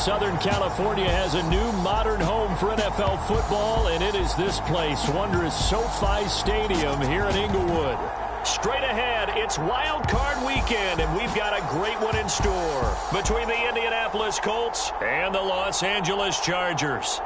Southern California has a new modern home for NFL football, and it is this place, wondrous SoFi Stadium here in Inglewood. Straight ahead, it's Wild Card Weekend, and we've got a great one in store between the Indianapolis Colts and the Los Angeles Chargers.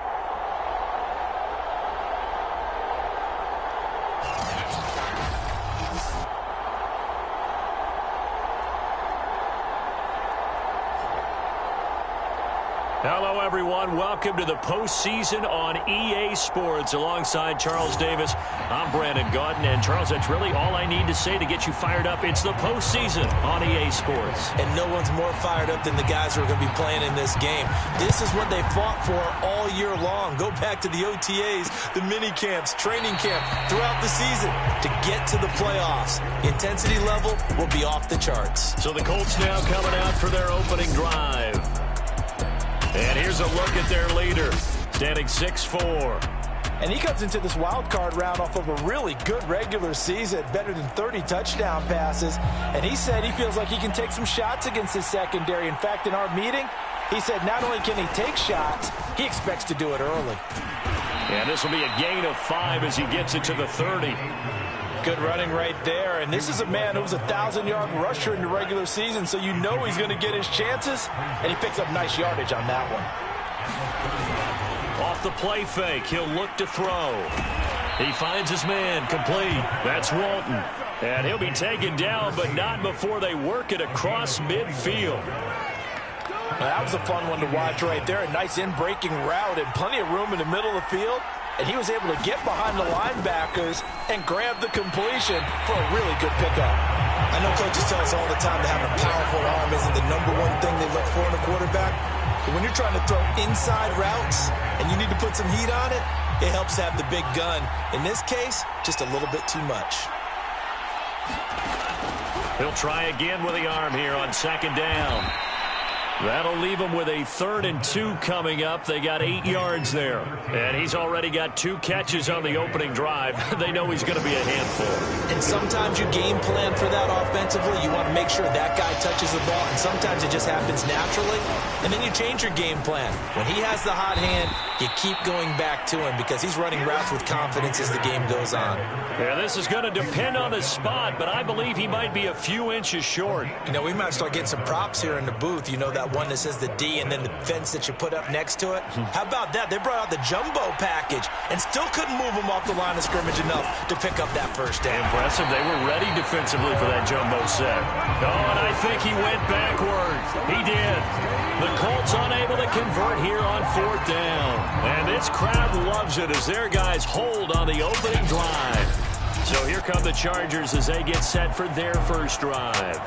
Hello, everyone. Welcome to the postseason on EA Sports. Alongside Charles Davis, I'm Brandon Gaudin. And, Charles, that's really all I need to say to get you fired up. It's the postseason on EA Sports. And no one's more fired up than the guys who are going to be playing in this game. This is what they fought for all year long. Go back to the OTAs, the mini camps, training camp, throughout the season to get to the playoffs. The intensity level will be off the charts. So the Colts now coming out for their opening drive. And here's a look at their leader, standing 6'4". And he comes into this wild card round off of a really good regular season, better than 30 touchdown passes. And he said he feels like he can take some shots against his secondary. In fact, in our meeting, he said not only can he take shots, he expects to do it early. And this will be a gain of 5 as he gets it to the 30. Good running right there. And this is a man who was a 1,000-yard rusher in the regular season, so you know he's going to get his chances. And he picks up nice yardage on that one. Off the play fake, he'll look to throw. He finds his man, complete. That's Walton. And he'll be taken down, but not before they work it across midfield. Now, that was a fun one to watch right there. A nice in-breaking route and plenty of room in the middle of the field. And he was able to get behind the linebackers and grab the completion for a really good pickup. I know coaches tell us all the time that having a powerful arm isn't the #1 thing they look for in a quarterback. But when you're trying to throw inside routes and you need to put some heat on it, it helps to have the big gun. In this case, just a little bit too much. He'll try again with the arm here on second down. That'll leave them with a 3rd and 2 coming up. They got 8 yards there. And he's already got 2 catches on the opening drive. They know he's going to be a handful. And sometimes you game plan for that offensively. You want to make sure that guy touches the ball. And sometimes it just happens naturally. And then you change your game plan. When he has the hot hand, you keep going back to him because he's running routes with confidence as the game goes on. Yeah, this is going to depend on the spot, but I believe he might be a few inches short. You know, we might start getting some props here in the booth. You know, that one that says the D and then the fence that you put up next to it. How about that? They brought out the jumbo package and still couldn't move him off the line of scrimmage enough to pick up that first down. Impressive. They were ready defensively for that jumbo set. Oh, and I think he went backwards. He did. The Colts unable to convert here on 4th down. And this crowd loves it as their guys hold on the opening drive. So here come the Chargers as they get set for their first drive.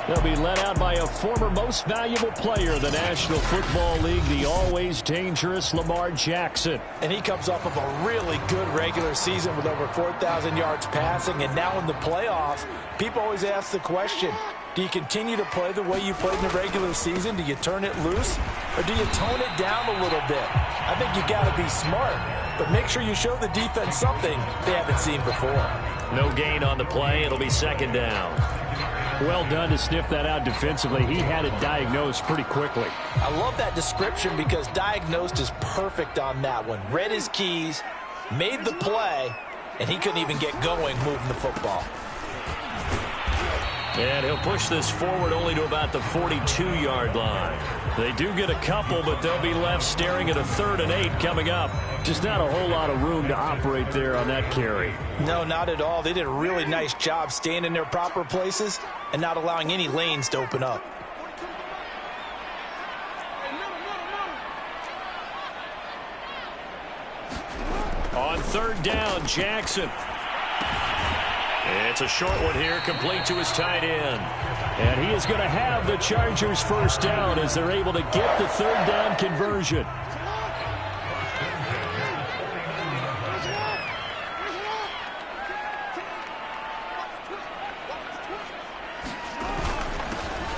They'll be led out by a former most valuable player in the National Football League, the always dangerous Lamar Jackson. And he comes off of a really good regular season with over 4,000 yards passing. And now in the playoffs, people always ask the question, do you continue to play the way you played in the regular season? Do you turn it loose? Or do you tone it down a little bit? I think you got to be smart, but make sure you show the defense something they haven't seen before. No gain on the play. It'll be second down. Well done to sniff that out defensively. He had it diagnosed pretty quickly. I love that description because diagnosed is perfect on that one. Read his keys, made the play, and he couldn't even get going moving the football. And he'll push this forward only to about the 42-yard line. They do get a couple, but they'll be left staring at a 3rd and 8 coming up. Just not a whole lot of room to operate there on that carry. No, not at all. They did a really nice job staying in their proper places and not allowing any lanes to open up. On 3rd down, Jackson. It's a short one here, complete to his tight end. And he is going to have the Chargers first down as they're able to get the 3rd down conversion.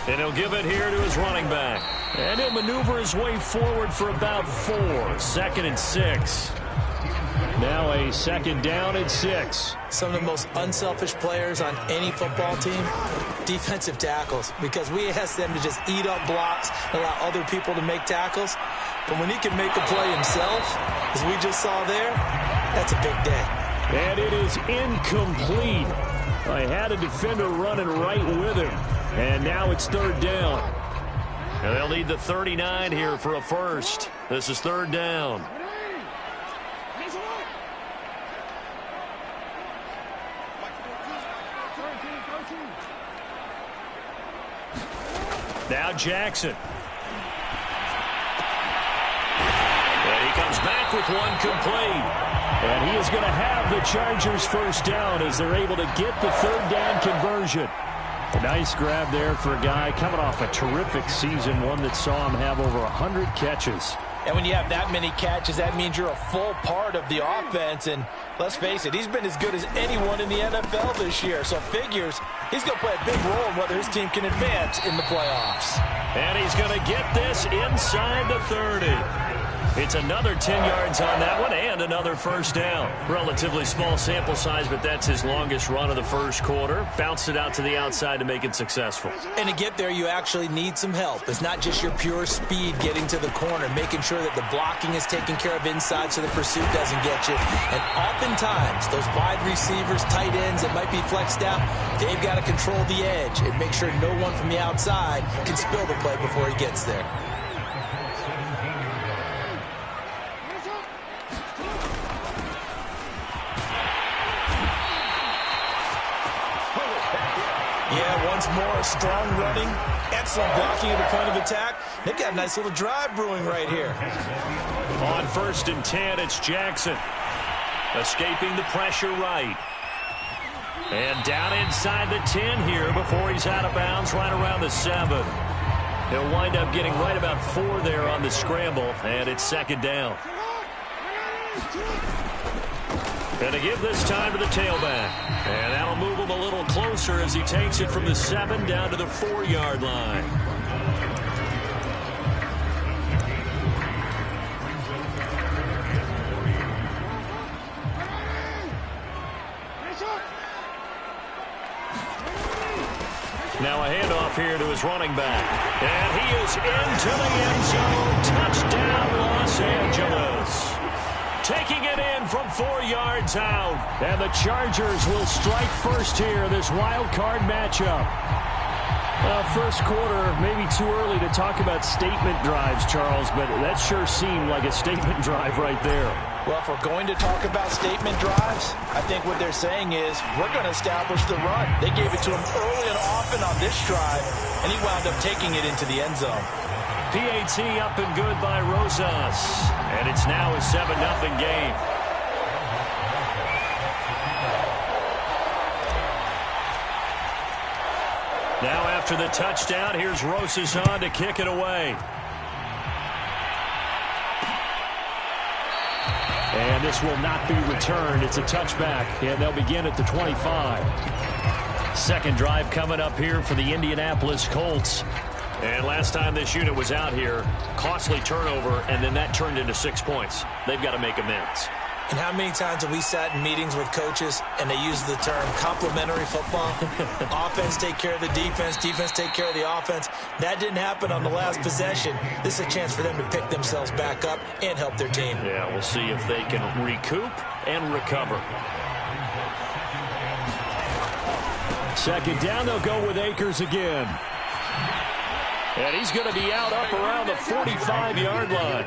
And he'll give it here to his running back. And he'll maneuver his way forward for about 4. 2nd and 6. Now a 2nd down and 6. Some of the most unselfish players on any football team defensive tackles, because we ask them to just eat up blocks, allow other people to make tackles. But when he can make a play himself, as we just saw there, that's a big day. And it is incomplete. I had a defender running right with him. And now it's third down. And they'll need the 39 here for a first. This is third down. Now Jackson. And he comes back with one complete. And he is going to have the Chargers first down as they're able to get the third down conversion. A nice grab there for a guy coming off a terrific season, one that saw him have over 100 catches. And when you have that many catches, that means you're a full part of the offense. And let's face it, he's been as good as anyone in the NFL this year. So figures he's going to play a big role in whether his team can advance in the playoffs. And he's going to get this inside the 30. It's another 10 yards on that one and another first down. Relatively small sample size, but that's his longest run of the first quarter. Bounced it out to the outside to make it successful. And to get there, you actually need some help. It's not just your pure speed getting to the corner, making sure that the blocking is taken care of inside so the pursuit doesn't get you. And oftentimes, those wide receivers, tight ends that might be flexed out, they've got to control the edge and make sure no one from the outside can spill the play before he gets there. More strong running, excellent blocking at the point of attack. They've got a nice little drive brewing right here. On 1st and 10, it's Jackson. Escaping the pressure right. And down inside the 10 here before he's out of bounds right around the 7. He'll wind up getting right about 4 there on the scramble, and it's second down. And to give this time to the tailback. And that'll move him a little closer as he takes it from the 7 down to the 4-yard line. Now a handoff here to his running back. And he is into the end zone. Touchdown, Los Angeles. Taking it in from 4 yards out. And the Chargers will strike first here, this wild card matchup. First quarter, maybe too early to talk about statement drives, Charles, but that sure seemed like a statement drive right there. Well, if we're going to talk about statement drives, I think what they're saying is we're going to establish the run. They gave it to him early and often on this drive, and he wound up taking it into the end zone. PAT up and good by Rosas. And it's now a 7-0 game. Now after the touchdown, here's Rosas on to kick it away. And this will not be returned. It's a touchback, and they'll begin at the 25. Second drive coming up here for the Indianapolis Colts. And last time this unit was out here, costly turnover, and then that turned into 6 points. They've got to make amends. And how many times have we sat in meetings with coaches and they use the term complementary football? Offense take care of the defense, defense take care of the offense. That didn't happen on the last possession. This is a chance for them to pick themselves back up and help their team. Yeah, we'll see if they can recoup and recover. Second down, they'll go with Akers again. And he's going to be out up around the 45-yard line.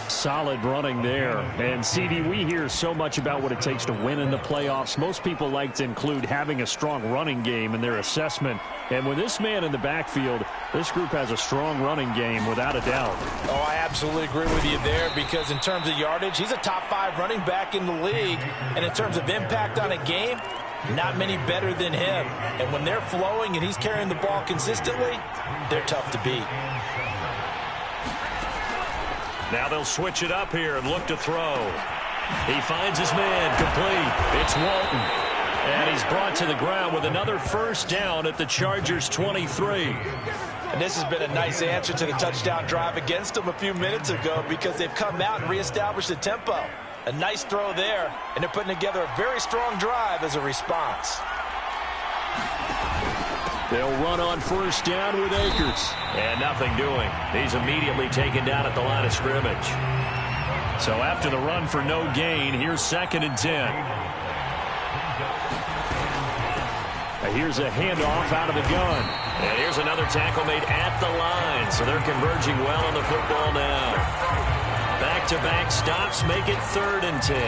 Solid running there. And, CD, we hear so much about what it takes to win in the playoffs. Most people like to include having a strong running game in their assessment. And with this man in the backfield, this group has a strong running game without a doubt. Oh, I absolutely agree with you there, because in terms of yardage, he's a top 5 running back in the league. And in terms of impact on a game, not many better than him. And when they're flowing and he's carrying the ball consistently, they're tough to beat. Now they'll switch it up here and look to throw. He finds his man complete. It's Walton. And he's brought to the ground with another first down at the Chargers 23. And this has been a nice answer to the touchdown drive against them a few minutes ago, because they've come out and reestablished the tempo. A nice throw there, and they're putting together a very strong drive as a response. They'll run on first down with Akers. And nothing doing. He's immediately taken down at the line of scrimmage. So after the run for no gain, here's 2nd and 10. Here's a handoff out of the gun. And here's another tackle made at the line. So they're converging well on the football now. Back-to-back stops make it 3rd and 10.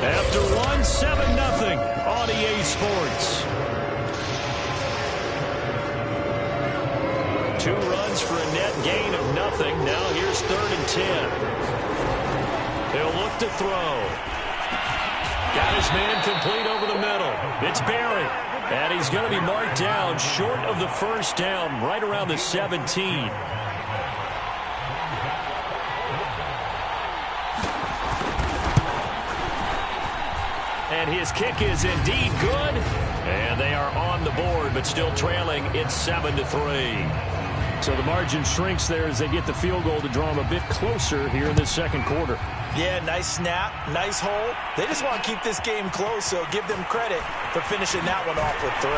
After 1, 7-0 on EA Sports. 2 runs for a net gain of nothing. Now here's 3rd and 10. He'll look to throw. Got his man complete over the middle. It's Barry. And he's going to be marked down short of the first down, right around the 17. And his kick is indeed good. And they are on the board, but still trailing. It's 7-3. So the margin shrinks there as they get the field goal to draw them a bit closer here in this 2nd quarter. Yeah, nice snap, nice hole. They just want to keep this game close, so give them credit for finishing that one off with 3.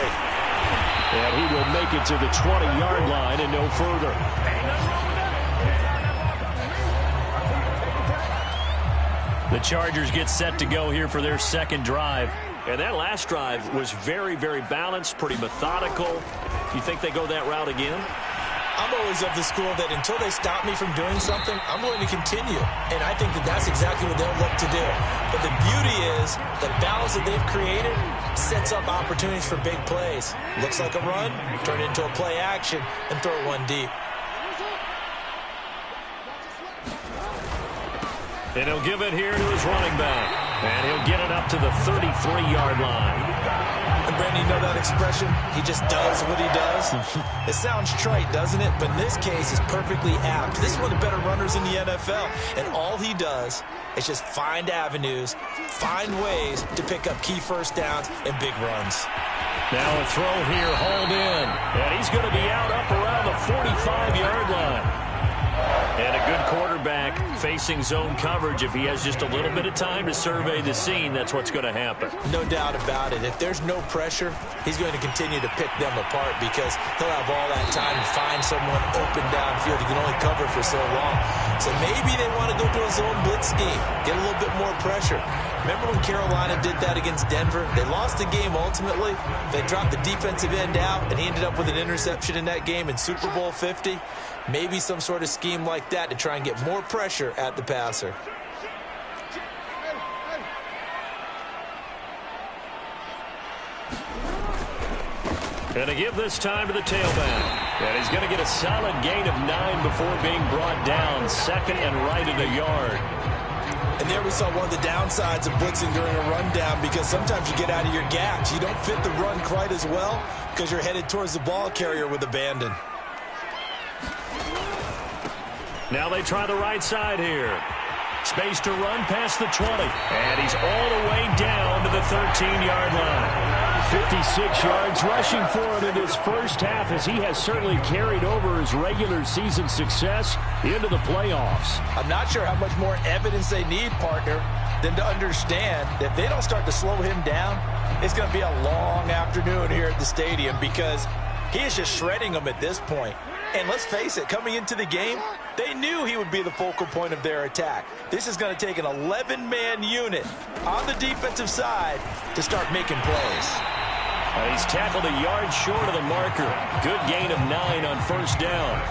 And he will make it to the 20-yard line and no further. The Chargers get set to go here for their 2nd drive. And that last drive was very, very balanced, pretty methodical. You think they go that route again? I'm always of the school that until they stop me from doing something, I'm going to continue. And I think that that's exactly what they'll look to do. But the beauty is the balance that they've created sets up opportunities for big plays. Looks like a run, turn it into a play action, and throw one deep. And he'll give it here to his running back. And he'll get it up to the 33-yard line. And Brandon, you know that expression? He just does what he does. It sounds trite, doesn't it? But in this case, it's perfectly apt. This is one of the better runners in the NFL. And all he does is just find avenues, find ways to pick up key first downs and big runs. Now a throw here, hauled in. And he's going to be out up around the 45-yard line. And a good quarterback facing zone coverage. If he has just a little bit of time to survey the scene, that's what's going to happen. No doubt about it. If there's no pressure, he's going to continue to pick them apart because he'll have all that time to find someone open downfield. He can only cover for so long. So maybe they want to go to a zone blitz scheme, get a little bit more pressure. Remember when Carolina did that against Denver? They lost the game ultimately. They dropped the defensive end out, and he ended up with an interception in that game in Super Bowl 50. Maybe some sort of scheme like that to try and get more pressure at the passer. And to give this time to the tailback. And he's going to get a solid gain of 9 before being brought down. 2nd and right at a yard. And there we saw one of the downsides of blitzing during a rundown because sometimes you get out of your gaps. You don't fit the run quite as well because you're headed towards the ball carrier with abandon. Now they try the right side here. Space to run past the 20. And he's all the way down to the 13-yard line. 56 yards rushing for him in his first half as he has certainly carried over his regular season success into the playoffs. I'm not sure how much more evidence they need, partner, than to understand that if they don't start to slow him down, it's going to be a long afternoon here at the stadium because he is just shredding them at this point. And let's face it, coming into the game, they knew he would be the focal point of their attack. This is going to take an 11-man unit on the defensive side to start making plays. And he's tackled a yard short of the marker. Good gain of 9 on first down.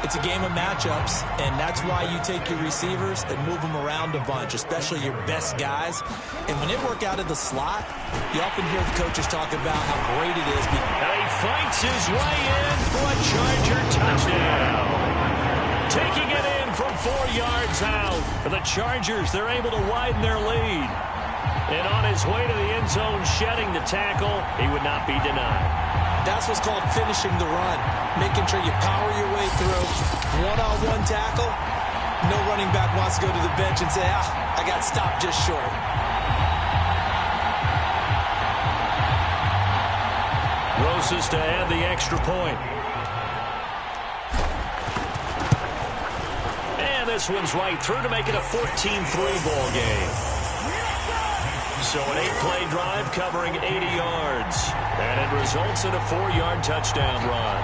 It's a game of matchups, and that's why you take your receivers and move them around a bunch, especially your best guys. And when they work out of the slot, you often hear the coaches talk about how great it is. And he fights his way in for a Charger touchdown. Taking it in from 4 yards out. For the Chargers, they're able to widen their lead. And on his way to the end zone, shedding the tackle, he would not be denied. That's what's called finishing the run, making sure you power your way through. One-on-one tackle, no running back wants to go to the bench and say, I got stopped just short. Rosas to add the extra point. And this one's right through to make it a 14-3 ball game. So So an 8-play drive covering 80 yards. And it results in a 4-yard touchdown run.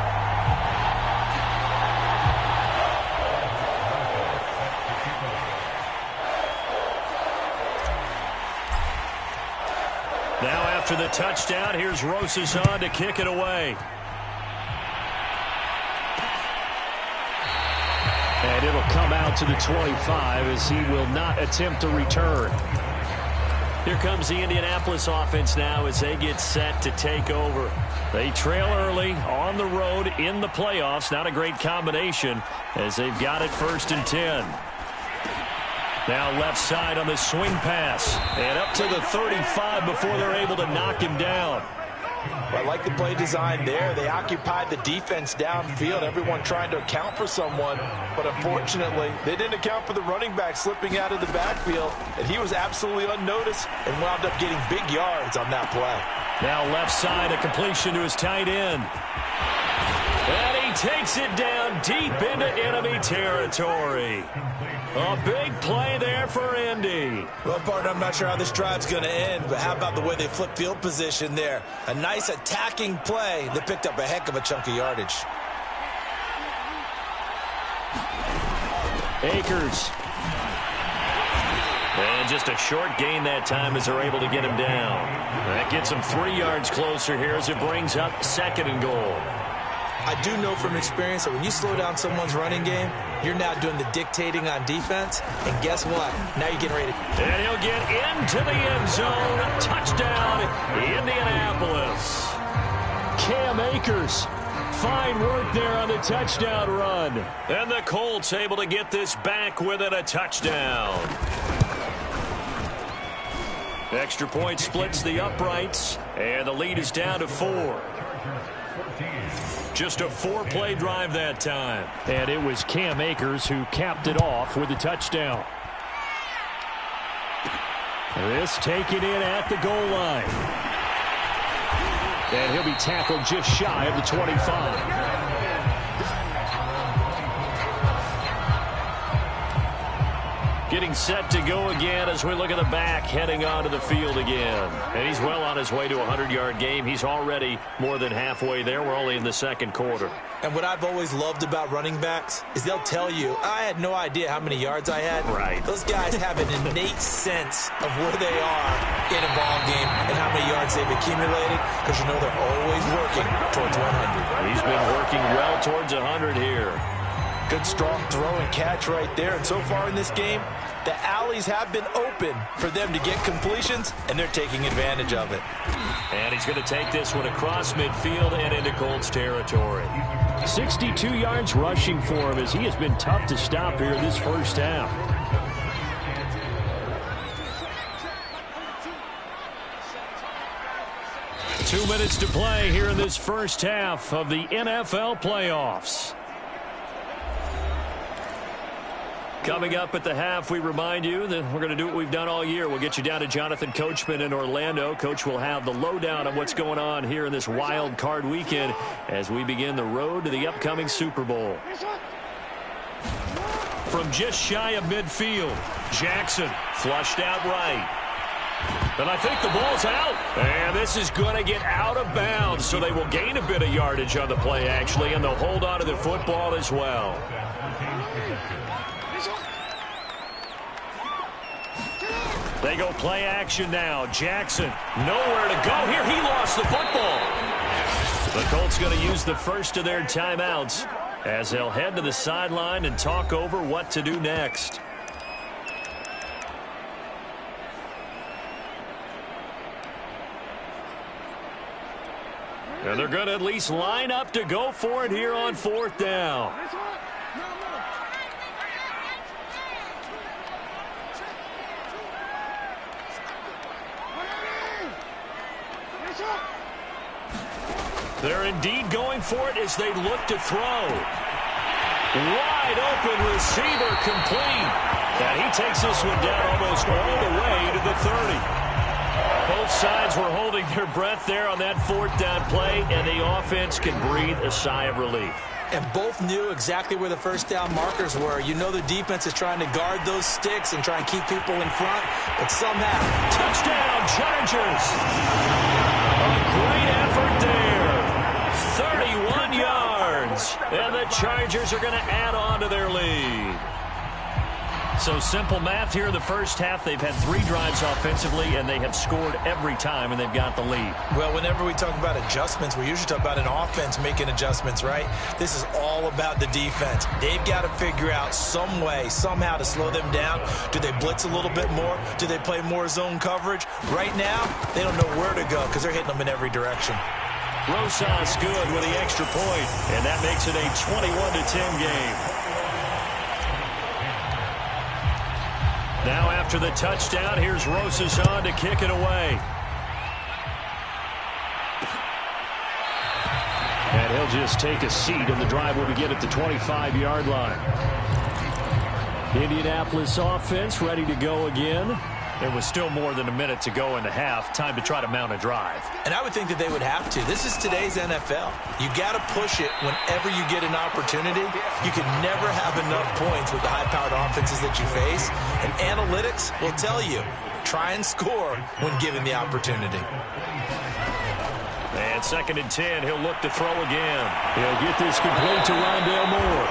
Now after the touchdown, here's Rosas on to kick it away. And it'll come out to the 25 as he will not attempt to return. Here comes the Indianapolis offense now as they get set to take over. They trail early on the road in the playoffs. Not a great combination as they've got it 1st and 10. Now left side on the swing pass. And up to the 35 before they're able to knock him down. Well, I like the play design there. They occupied the defense downfield, everyone trying to account for someone. But unfortunately, they didn't account for the running back slipping out of the backfield. And he was absolutely unnoticed and wound up getting big yards on that play. Now left side, a completion to his tight end. And he takes it down deep into enemy territory. A big play there for Indy. Well, partner, I'm not sure how this drive's going to end, but how about the way they flip field position there? A nice attacking play that picked up a heck of a chunk of yardage. Akers. And just a short gain that time as they're able to get him down. That gets him 3 yards closer here as it brings up 2nd and goal. I do know from experience that when you slow down someone's running game, you're now doing the dictating on defense. And guess what? Now you're getting ready. And he'll get into the end zone. Touchdown, Indianapolis. Cam Akers. Fine work there on the touchdown run. And the Colts able to get this back within a touchdown. Extra point splits the uprights. And the lead is down to 4. Just a 4-play drive that time. And it was Cam Akers who capped it off with a touchdown. This taken in at the goal line. And he'll be tackled just shy of the 25. Getting set to go again as we look at the back heading onto the field again. And he's well on his way to a 100-yard game. He's already more than halfway there. We're only in the 2nd quarter. And what I've always loved about running backs is they'll tell you, I had no idea how many yards I had. Right. Those guys have an innate sense of where they are in a ball game and how many yards they've accumulated because you know they're always working towards 100. He's been working well towards 100 here. Good strong throw and catch right there. And so far in this game, the alleys have been open for them to get completions, and they're taking advantage of it. And he's going to take this one across midfield and into Colts territory. 62 yards rushing for him as he has been tough to stop here this first half. Two minutes to play here in this first half of the NFL playoffs. Coming up at the half, we remind you that we're going to do what we've done all year. We'll get you down to Jonathan Coachman in Orlando. Coach will have the lowdown on what's going on here in this wild card weekend as we begin the road to the upcoming Super Bowl. From just shy of midfield, Jackson flushed out right. And I think the ball's out. And this is going to get out of bounds, so they will gain a bit of yardage on the play, actually, and they'll hold on to the football as well. They go play action now. Jackson, nowhere to go here. He lost the football. The Colts going to use the first of their timeouts as they'll head to the sideline and talk over what to do next. And they're going to at least line up to go for it here on 4th down. They're indeed going for it as they look to throw. Wide open receiver complete. And he takes this one down almost all the way to the 30. Both sides were holding their breath there on that 4th down play, and the offense can breathe a sigh of relief. And both knew exactly where the first down markers were. You know the defense is trying to guard those sticks and try and keep people in front, but somehow, touchdown Chargers! A great effort there. 31 yards. And the Chargers are going to add on to their lead. So simple math here in the first half. They've had 3 drives offensively, and they have scored every time, and they've got the lead. Well, whenever we talk about adjustments, we usually talk about an offense making adjustments, right? This is all about the defense. They've got to figure out some way, somehow to slow them down. Do they blitz a little bit more? Do they play more zone coverage? Right now, they don't know where to go because they're hitting them in every direction. Rosas good with the extra point, and that makes it a 21-10 game. Now after the touchdown, here's Rosas on to kick it away. And he'll just take a seat, and the drive will begin at the 25-yard line. Indianapolis offense ready to go again. There was still more than a minute to go in the half. Time to try to mount a drive. And I would think that they would have to. This is today's NFL. You got to push it whenever you get an opportunity. You can never have enough points with the high-powered offenses that you face. And analytics will tell you, try and score when given the opportunity. And 2nd and 10, he'll look to throw again. He'll get this complete to Rondale Moore.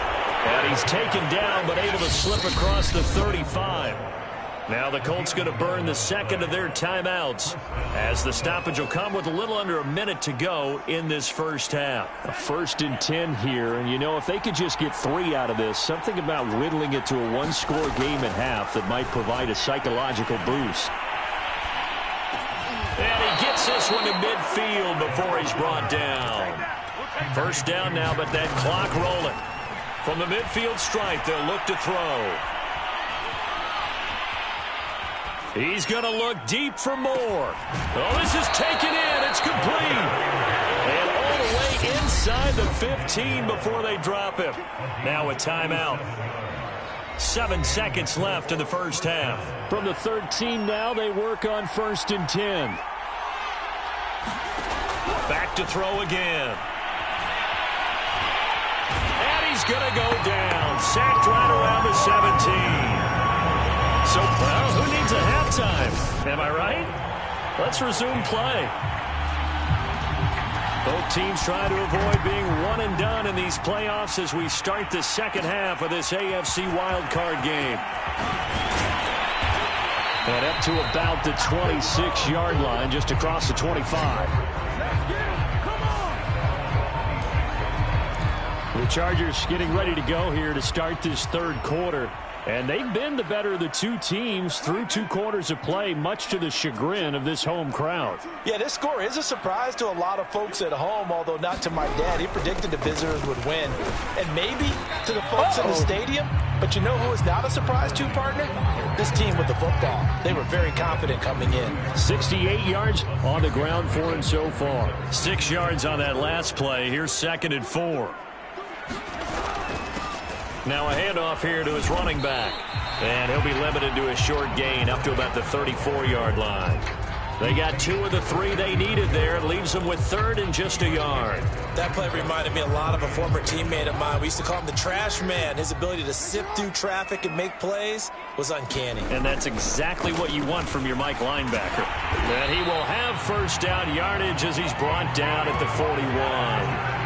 And he's taken down but able to slip across the 35. Now the Colts going to burn the second of their timeouts as the stoppage will come with a little under a minute to go in this first half. A 1st and 10 here, and you know, if they could just get 3 out of this, something about whittling it to a 1-score game at half that might provide a psychological boost. And he gets this one to midfield before he's brought down. First down now, but that clock rolling. From the midfield stripe, they'll look to throw. He's going to look deep for more. Oh, this is taken in. It's complete. And all the way inside the 15 before they drop him. Now a timeout. 7 seconds left in the first half. From the 13 now, they work on 1st and 10. Back to throw again. And he's going to go down. Sacked right around the 17. So, well, who needs a halftime? Am I right? Let's resume play. Both teams try to avoid being one and done in these playoffs as we start the second half of this AFC wildcard game. And up to about the 26-yard line, just across the 25. The Chargers getting ready to go here to start this third quarter. And they've been the better of the 2 teams through 2 quarters of play, much to the chagrin of this home crowd. Yeah, this score is a surprise to a lot of folks at home, although not to my dad. He predicted the visitors would win. And maybe to the folks in the stadium. But you know who is not a surprise to, partner? This team with the football. They were very confident coming in. 68 yards on the ground for him so far. 6 yards on that last play. Here's 2nd and 4. Now a handoff here to his running back. And he'll be limited to a short gain up to about the 34-yard line. They got 2 of the 3 they needed there. It leaves them with 3rd and just a yard. That play reminded me a lot of a former teammate of mine. We used to call him the trash man. His ability to sift through traffic and make plays was uncanny. And that's exactly what you want from your Mike linebacker. And he will have first down yardage as he's brought down at the 41.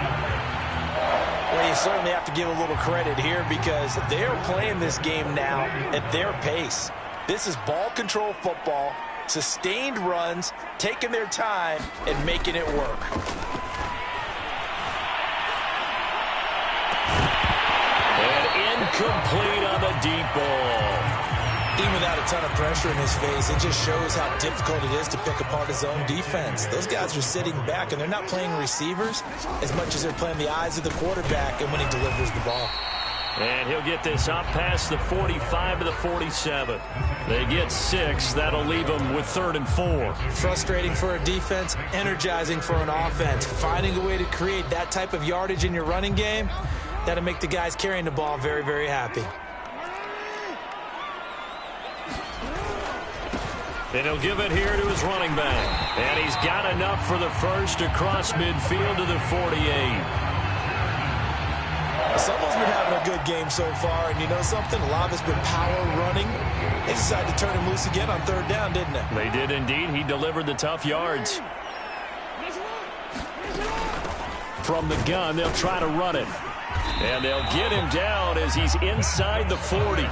Well, you certainly have to give a little credit here because they're playing this game now at their pace. This is ball control football, sustained runs, taking their time, and making it work. And incomplete on the deep ball. Even without a ton of pressure in his face, it just shows how difficult it is to pick apart his own defense. Those guys are sitting back, and they're not playing receivers as much as they're playing the eyes of the quarterback and when he delivers the ball. And he'll get this up past the 45 to the 47. They get 6. That'll leave them with 3rd and 4. Frustrating for a defense, energizing for an offense. Finding a way to create that type of yardage in your running game, that'll make the guys carrying the ball very, very happy. And he'll give it here to his running back. And he's got enough for the first across midfield to the 48. Someone's been having a good game so far, and you know something? A lot of it's been power running. They decided to turn him loose again on third down, didn't they? They did indeed. He delivered the tough yards. From the gun, they'll try to run it. And they'll get him down as he's inside the 40.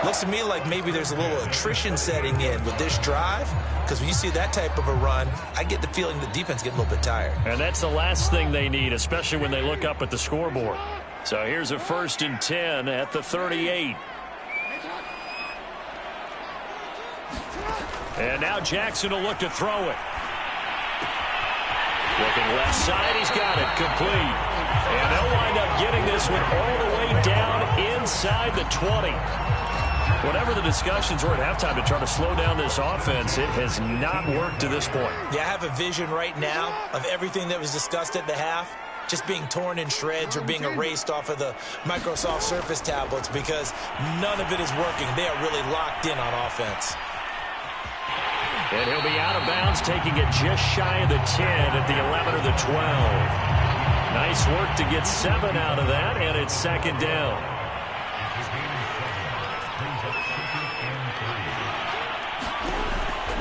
Looks to me like maybe there's a little attrition setting in with this drive, because when you see that type of a run, I get the feeling the defense getting a little bit tired. And that's the last thing they need, especially when they look up at the scoreboard. So here's a 1st and 10 at the 38. And now Jackson will look to throw it. Looking left side, he's got it, complete. And they'll wind up getting this one all the way down inside the 20. Whatever the discussions were at halftime to try to slow down this offense, it has not worked to this point. Yeah, I have a vision right now of everything that was discussed at the half just being torn in shreds or being erased off of the Microsoft Surface tablets, because none of it is working. They are really locked in on offense. And he'll be out of bounds, taking it just shy of the 10 at the 11 or the 12. Nice work to get 7 out of that, and it's 2nd down.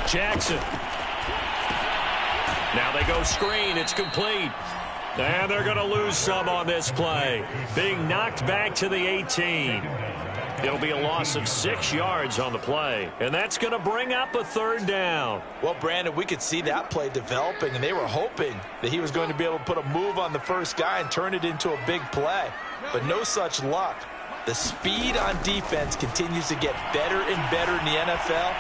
Jackson. Now they go screen. It's complete. And they're going to lose some on this play. Being knocked back to the 18. It'll be a loss of 6 yards on the play. And that's going to bring up a 3rd down. Well, Brandon, we could see that play developing, and they were hoping that he was going to be able to put a move on the first guy and turn it into a big play. But no such luck. The speed on defense continues to get better and better in the NFL.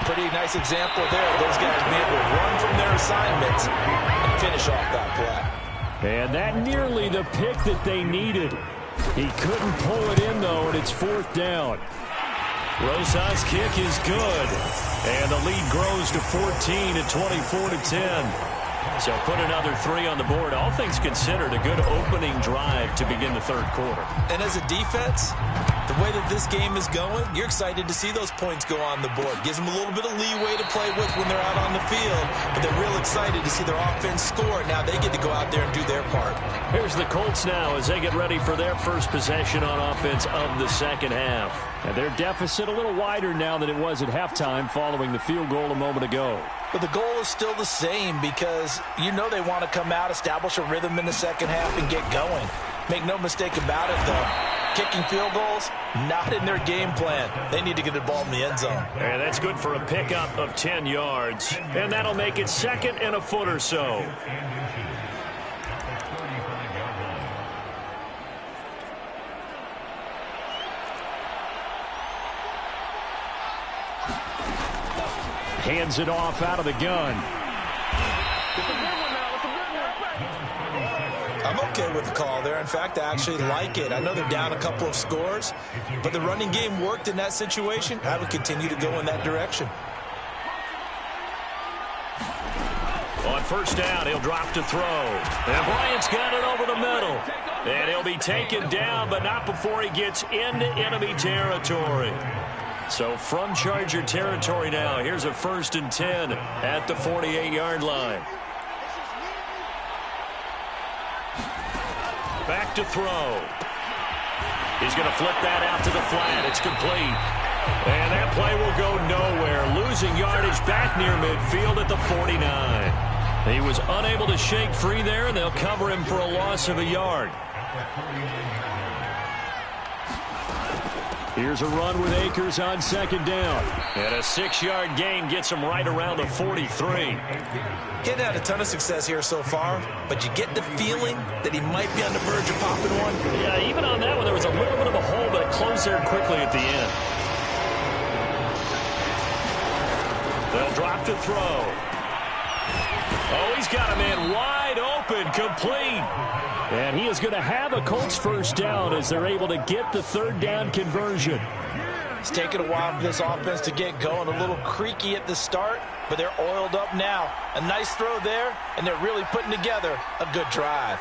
Pretty nice example there. Those guys being able to run from their assignments and finish off that play. And that nearly the pick that they needed. He couldn't pull it in, though, and it's 4th down. Rosas' kick is good. And the lead grows to 14 at 24-10. So put another 3 on the board. All things considered, a good opening drive to begin the 3rd quarter. And as a defense, the way that this game is going, you're excited to see those points go on the board. Gives them a little bit of leeway to play with when they're out on the field, but they're real excited to see their offense score. Now they get to go out there and do their part. Here's the Colts now as they get ready for their first possession on offense of the 2nd half. And their deficit a little wider now than it was at halftime following the field goal a moment ago. But the goal is still the same, because you know they want to come out, establish a rhythm in the 2nd half, and get going. Make no mistake about it, though. Kicking field goals, not in their game plan. They need to get the ball in the end zone. And that's good for a pickup of 10 yards. And that'll make it 2nd and a foot or so. Hands it off out of the gun. I'm okay with the call there. In fact, I actually like it. I know they're down a couple of scores, but the running game worked in that situation. I would continue to go in that direction. On 1st down, he'll drop to throw. And Bryant's got it over the middle. And he'll be taken down, but not before he gets into enemy territory. So from Charger territory now, here's a 1st and 10 at the 48-yard line. Back to throw. He's going to flip that out to the flat. It's complete. And that play will go nowhere. Losing yardage back near midfield at the 49. He was unable to shake free there, and they'll cover him for a loss of a yard. Here's a run with Akers on 2nd down. And a 6-yard gain gets him right around the 43. Getting had a ton of success here so far, but you get the feeling that he might be on the verge of popping one. Yeah, even on that one, there was a little bit of a hole, but it closed there quickly at the end. They'll drop to throw. Oh, he's got a man wide open, complete. And he is going to have a Colts 1st down as they're able to get the 3rd down conversion. It's taken a while for this offense to get going. A little creaky at the start, but they're oiled up now. A nice throw there, and they're really putting together a good drive.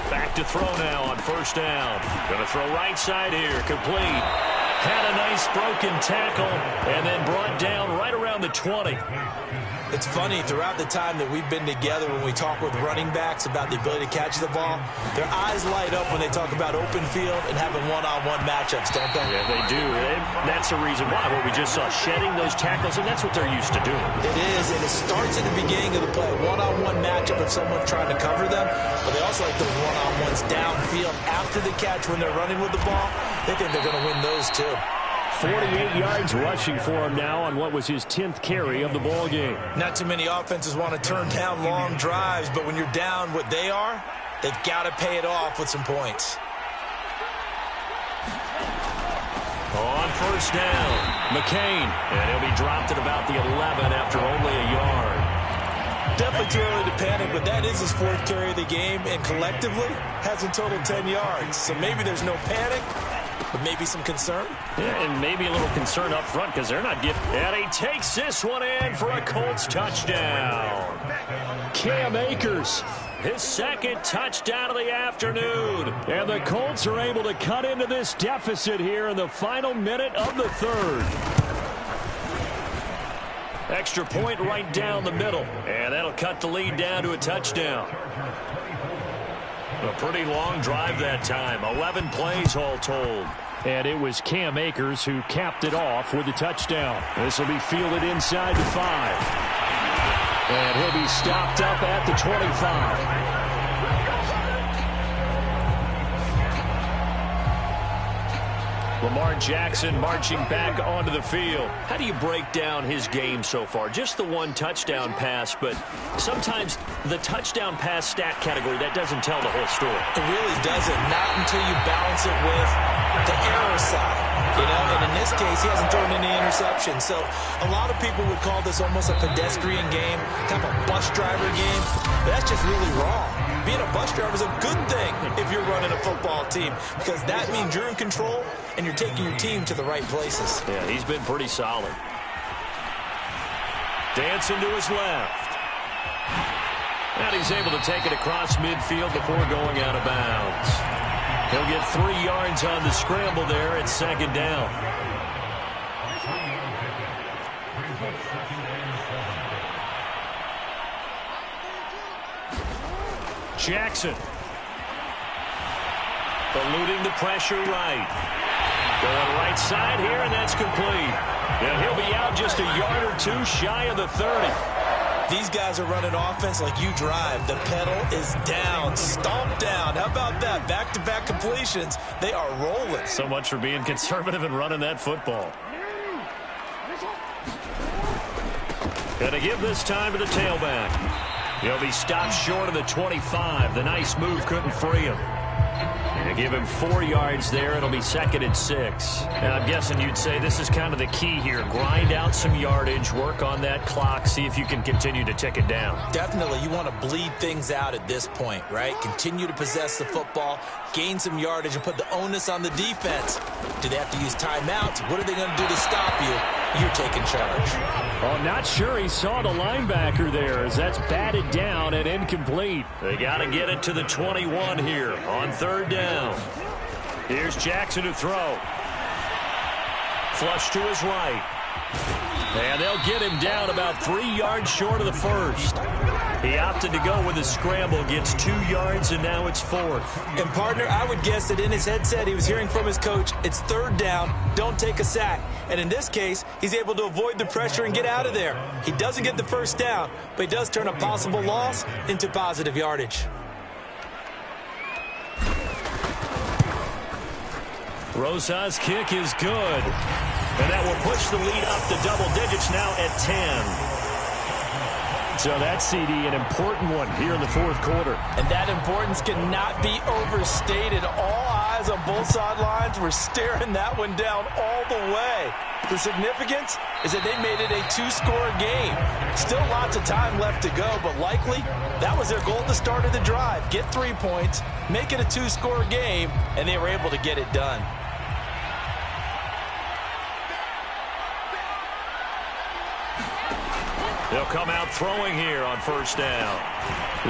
Back to throw now on 1st down. Going to throw right side here, complete. Had a nice broken tackle and then brought down right around the 20. It's funny, throughout the time that we've been together, when we talk with running backs about the ability to catch the ball, their eyes light up when they talk about open field and having one-on-one matchups, don't they? Yeah, they do. That's the reason why. What we just saw, shedding those tackles, and that's what they're used to doing. It is, and it starts at the beginning of the play. One-on-one matchup if someone's trying to cover them, but they also like the one-on-ones downfield after the catch when they're running with the ball. They think they're going to win those too. 48 yards rushing for him now on what was his 10th carry of the ball game. Not too many offenses want to turn down long drives, but when you're down what they are, they've got to pay it off with some points. On first down, McCain, and he'll be dropped at about the 11 after only a yard. Definitely too early to panic, but that is his 4th carry of the game, and collectively has a total 10 yards. So maybe there's no panic, but maybe some concern. Yeah, and maybe a little concern up front because they're not getting... And he takes this one in for a Colts touchdown. Cam Akers, his 2nd touchdown of the afternoon. And the Colts are able to cut into this deficit here in the final minute of the 3rd. Extra point right down the middle. And that'll cut the lead down to a touchdown. A pretty long drive that time. 11 plays all told. And it was Cam Akers who capped it off with a touchdown. This will be fielded inside the 5. And he'll be stopped up at the 25. Lamar Jackson marching back onto the field. How do you break down his game so far? Just the 1 touchdown pass, but sometimes the touchdown pass stat category, that doesn't tell the whole story. It really doesn't, not until you balance it with the error side. And in this case, he hasn't thrown any interceptions. So a lot of people would call this almost a pedestrian game, kind of a bus driver game. But that's just really wrong. Being a bus driver is a good thing if you're running a football team, because that means you're in control and you're taking your team to the right places. Yeah, he's been pretty solid. Dancing to his left. And he's able to take it across midfield before going out of bounds. He'll get 3 yards on the scramble there at 2nd down. Jackson. Eluding the pressure right. Going right side here, and that's complete. And he'll be out just a yard or 2 shy of the 30. These guys are running offense like you drive. The pedal is down, stomped down. How about that? Back-to-back completions. They are rolling. So much for being conservative and running that football. Gonna give this time to the tailback. He'll be stopped short of the 25. The nice move couldn't free him. And give him 4 yards there. It'll be 2nd and 6. And I'm guessing you'd say this is kind of the key here. Grind out some yardage, work on that clock, see if you can continue to tick it down. Definitely. You want to bleed things out at this point, right? Continue to possess the football, gain some yardage, and put the onus on the defense. Do they have to use timeouts? What are they going to do to stop you? You're taking charge. I'm not sure he saw the linebacker there, as that's batted down and incomplete. They got to get it to the 21 here on 3rd down. Here's Jackson to throw. Flush to his right. And they'll get him down about 3 yards short of the 1st. He opted to go with a scramble, gets 2 yards, and now it's 4th. And, partner, I would guess that in his headset he was hearing from his coach, it's 3rd down, don't take a sack. And in this case, he's able to avoid the pressure and get out of there. He doesn't get the 1st down, but he does turn a possible loss into positive yardage. Rosa's kick is good. And that will push the lead up to double digits now at 10. So that CD, an important one here in the 4th quarter. And that importance cannot be overstated. All eyes on both sidelines were staring that one down all the way. The significance is that they made it a 2-score game. Still lots of time left to go, but likely that was their goal at the start of the drive. Get 3 points, make it a 2-score game, and they were able to get it done. They'll come out throwing here on first down.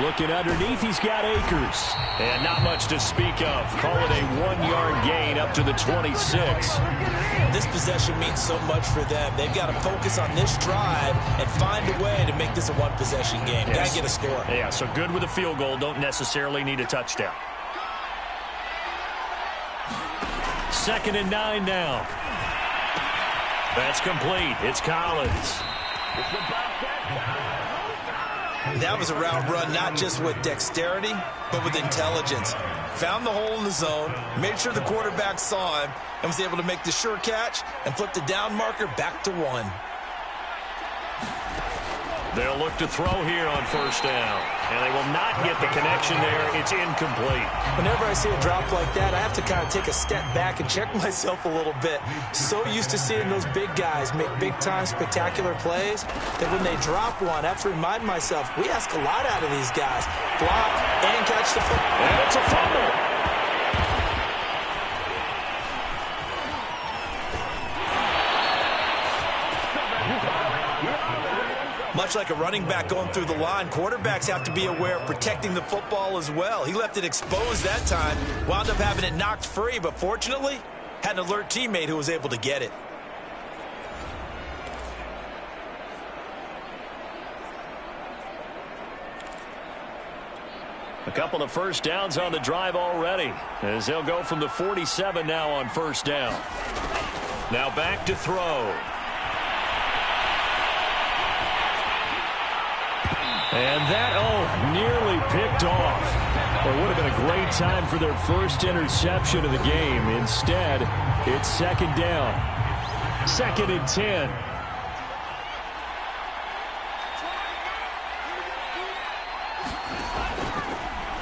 Looking underneath, he's got Akers. And not much to speak of. Call it a 1-yard gain up to the 26. This possession means so much for them. They've got to focus on this drive and find a way to make this a one-possession game. Yes. Got to get a score. Yeah, so good with a field goal. Don't necessarily need a touchdown. 2nd and 9 now. That's complete. It's Collins. That was a route run not just with dexterity, but with intelligence. Found the hole in the zone, made sure the quarterback saw him, and was able to make the sure catch and flip the down marker back to 1. They'll look to throw here on first down. And they will not get the connection there. It's incomplete. Whenever I see a drop like that, I have to kind of take a step back and check myself a little bit. So used to seeing those big guys make big-time spectacular plays that when they drop one, I have to remind myself, we ask a lot out of these guys. Block and catch the football. And it's a fumble. Much like a running back going through the line, quarterbacks have to be aware of protecting the football as well. He left it exposed that time, wound up having it knocked free, but fortunately, had an alert teammate who was able to get it. A couple of first downs on the drive already, as they'll go from the 47 now on first down. Now back to throw. And that, nearly picked off. Well, it would have been a great time for their first interception of the game. Instead, it's 2nd down. 2nd and 10.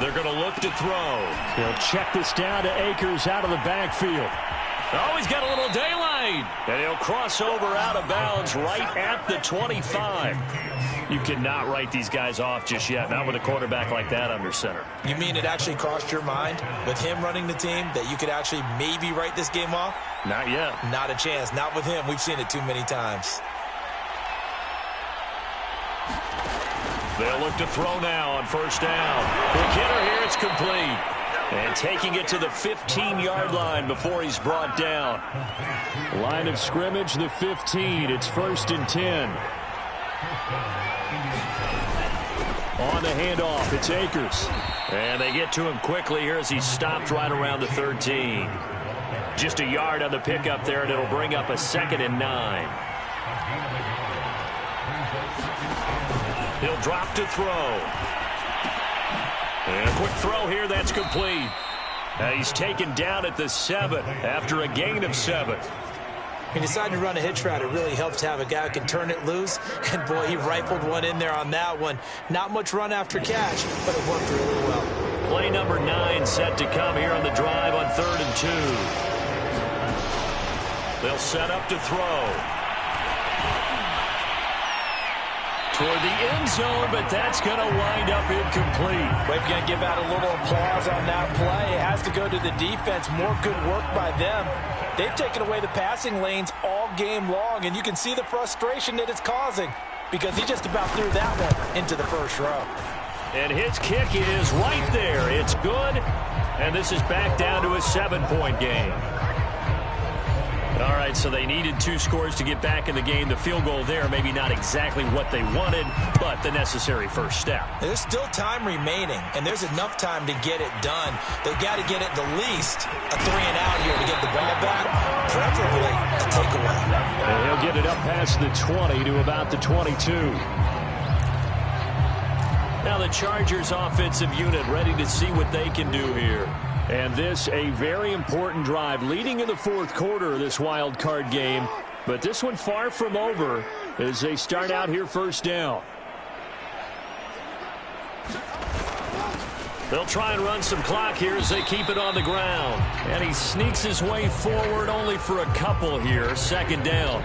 They're going to look to throw. He'll check this down to Akers out of the backfield. Oh, he's got a little daylight. And he'll cross over out of bounds right at the 25. You cannot write these guys off just yet, not with a quarterback like that under center. You mean it actually crossed your mind with him running the team that you could actually maybe write this game off? Not yet. Not a chance. Not with him. We've seen it too many times. They'll look to throw now on first down. The hitter here, it's complete. And taking it to the 15-yard line before he's brought down. Line of scrimmage, the 15. It's 1st and 10. On the handoff, it's Akers. And they get to him quickly here as he's stopped right around the 13. Just a yard on the pickup there, and it'll bring up a 2nd and 9. He'll drop to throw. And a quick throw here, that's complete. He's taken down at the 7 after a gain of 7. When you decide to run a hitch route, it really helps to have a guy who can turn it loose. And, boy, he rifled one in there on that one. Not much run after catch, but it worked really well. Play number 9 set to come here on the drive on 3rd and 2. They'll set up to throw. Toward the end zone, but that's going to wind up incomplete. We're going to give out a little applause on that play. It has to go to the defense. More good work by them. They've taken away the passing lanes all game long, and you can see the frustration that it's causing because he just about threw that one into the first row. And his kick is right there. It's good, and this is back down to a 7-point game. All right, so they needed 2 scores to get back in the game. The field goal there, maybe not exactly what they wanted, but the necessary first step. There's still time remaining, and there's enough time to get it done. They've got to get it the least a 3-and-out here to get the ball back, preferably a takeaway. And he'll get it up past the 20 to about the 22. Now the Chargers offensive unit ready to see what they can do here. And this a very important drive leading in the 4th quarter of this wild card game. But this one far from over as they start out here first down. They'll try and run some clock here as they keep it on the ground. And he sneaks his way forward only for a couple here. 2nd down.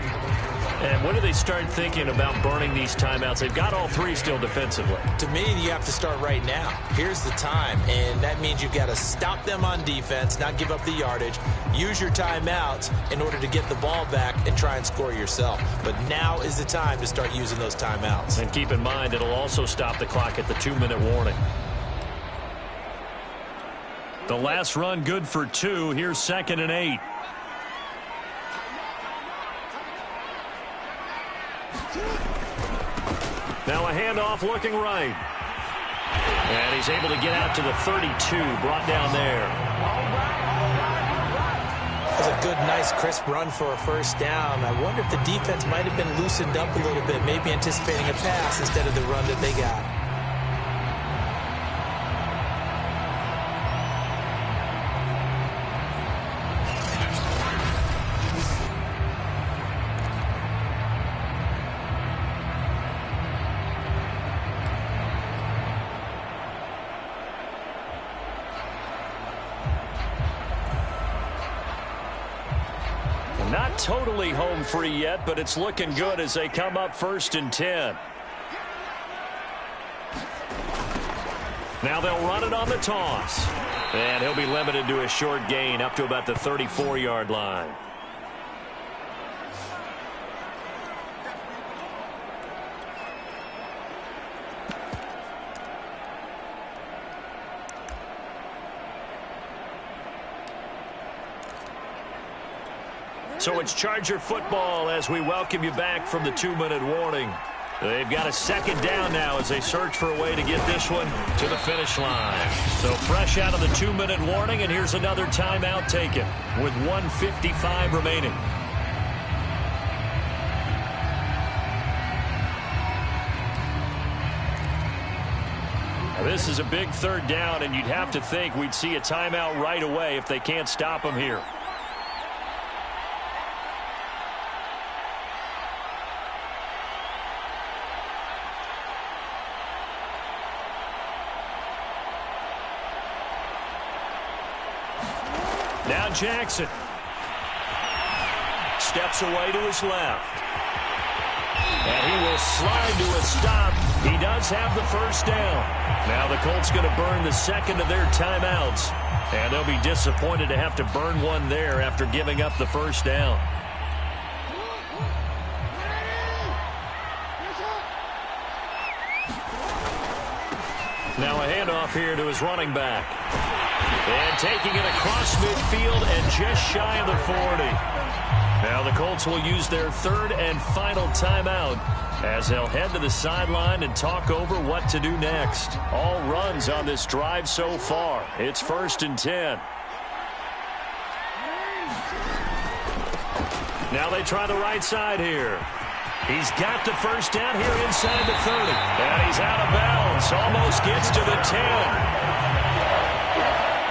And when do they start thinking about burning these timeouts? They've got all three still defensively. To me, you have to start right now. Here's the time, and that means you've got to stop them on defense, not give up the yardage, use your timeouts in order to get the ball back and try and score yourself. But now is the time to start using those timeouts. And keep in mind, it'll also stop the clock at the 2-minute warning. The last run good for 2. Here's 2nd and 8. Now a handoff looking right. And he's able to get out to the 32, brought down there. That's a good, nice, crisp run for a first down. I wonder if the defense might have been loosened up a little bit, maybe anticipating a pass instead of the run that they got. Not totally home free yet, but it's looking good as they come up 1st and 10. Now they'll run it on the toss. And he'll be limited to a short gain up to about the 34-yard line. So it's Charger football as we welcome you back from the 2-minute warning. They've got a 2nd down now as they search for a way to get this one to the finish line. So fresh out of the 2-minute warning, and here's another timeout taken with 1:55 remaining. Now this is a big 3rd down, and you'd have to think we'd see a timeout right away if they can't stop him here. Now Jackson steps away to his left. And he will slide to a stop. He does have the first down. Now the Colts going to burn the 2nd of their timeouts. And they'll be disappointed to have to burn one there after giving up the first down. Now a handoff here to his running back. And taking it across midfield and just shy of the 40. Now the Colts will use their 3rd and final timeout as they'll head to the sideline and talk over what to do next. All runs on this drive so far. It's 1st and 10. Now they try the right side here. He's got the first down here inside the 30. And he's out of bounds. Almost gets to the 10.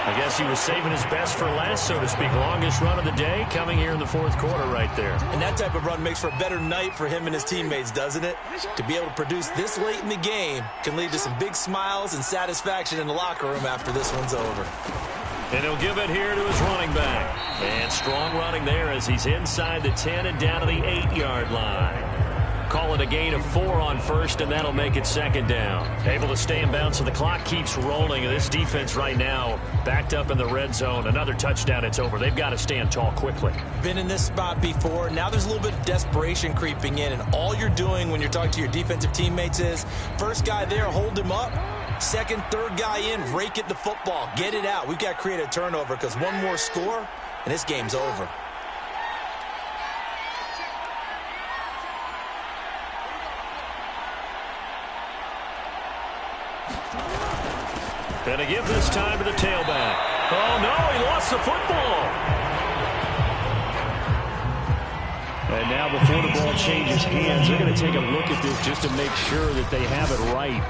I guess he was saving his best for last, so to speak. Longest run of the day coming here in the 4th quarter right there. And that type of run makes for a better night for him and his teammates, doesn't it? To be able to produce this late in the game can lead to some big smiles and satisfaction in the locker room after this one's over. And he'll give it here to his running back. And strong running there as he's inside the 10 and down to the 8-yard line. Call it a gain of 4 on 1st, and that'll make it 2nd down. Able to stay in bounds, so the clock keeps rolling. And this defense right now backed up in the red zone. Another touchdown, it's over. They've got to stand tall quickly. Been in this spot before. Now there's a little bit of desperation creeping in, and all you're doing when you're talking to your defensive teammates is, first guy there, hold him up. 2nd, 3rd guy in, rake at the football. Get it out. We've got to create a turnover because one more score, and this game's over. And to give this time to the tailback. Oh, no, he lost the football. And now before the ball changes hands, they're going to take a look at this just to make sure that they have it right.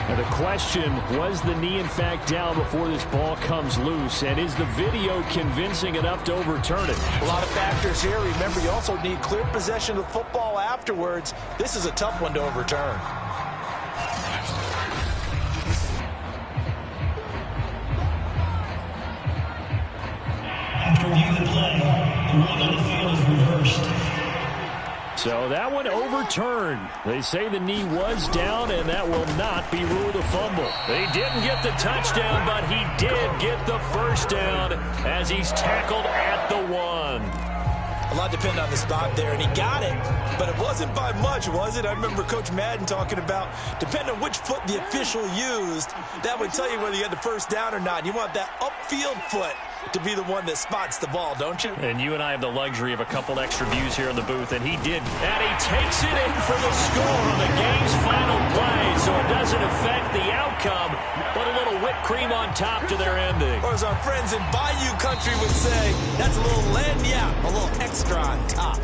And the question, was the knee in fact down before this ball comes loose? And is the video convincing enough to overturn it? A lot of factors here. Remember, you also need clear possession of the football afterwards. This is a tough one to overturn. After review the play, So that one overturned. They say the knee was down, and that will not be ruled a fumble. He didn't get the touchdown, but he did get the first down as he's tackled at the 1. A lot depended on the spot there, and he got it. But it wasn't by much, was it? I remember Coach Madden talking about, depending on which foot the official used, that would tell you whether you had the first down or not. You want that upfield foot to be the one that spots the ball, don't you? And you and I have the luxury of a couple extra views here in the booth, and he did. And he takes it in for the score on the game's final play, so it doesn't affect the outcome, but a little whipped cream on top to their ending. Or as our friends in Bayou Country would say, that's a little lagniappe, a little extra on top.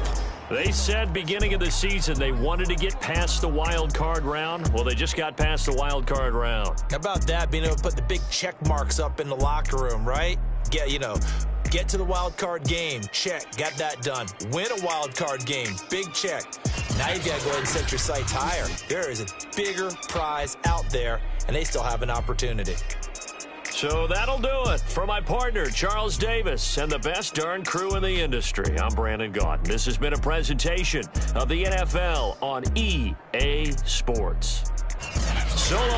They said beginning of the season they wanted to get past the wild card round. Well, they just got past the wild card round. How about that, being able to put the big check marks up in the locker room, right? Get to the wild card game. Check. Got that done. Win a wild card game. Big check. Now you've got to go ahead and set your sights higher. There is a bigger prize out there, and they still have an opportunity. So that'll do it. For my partner, Charles Davis, and the best darn crew in the industry, I'm Brandon Gaudin. This has been a presentation of the NFL on EA Sports. So long.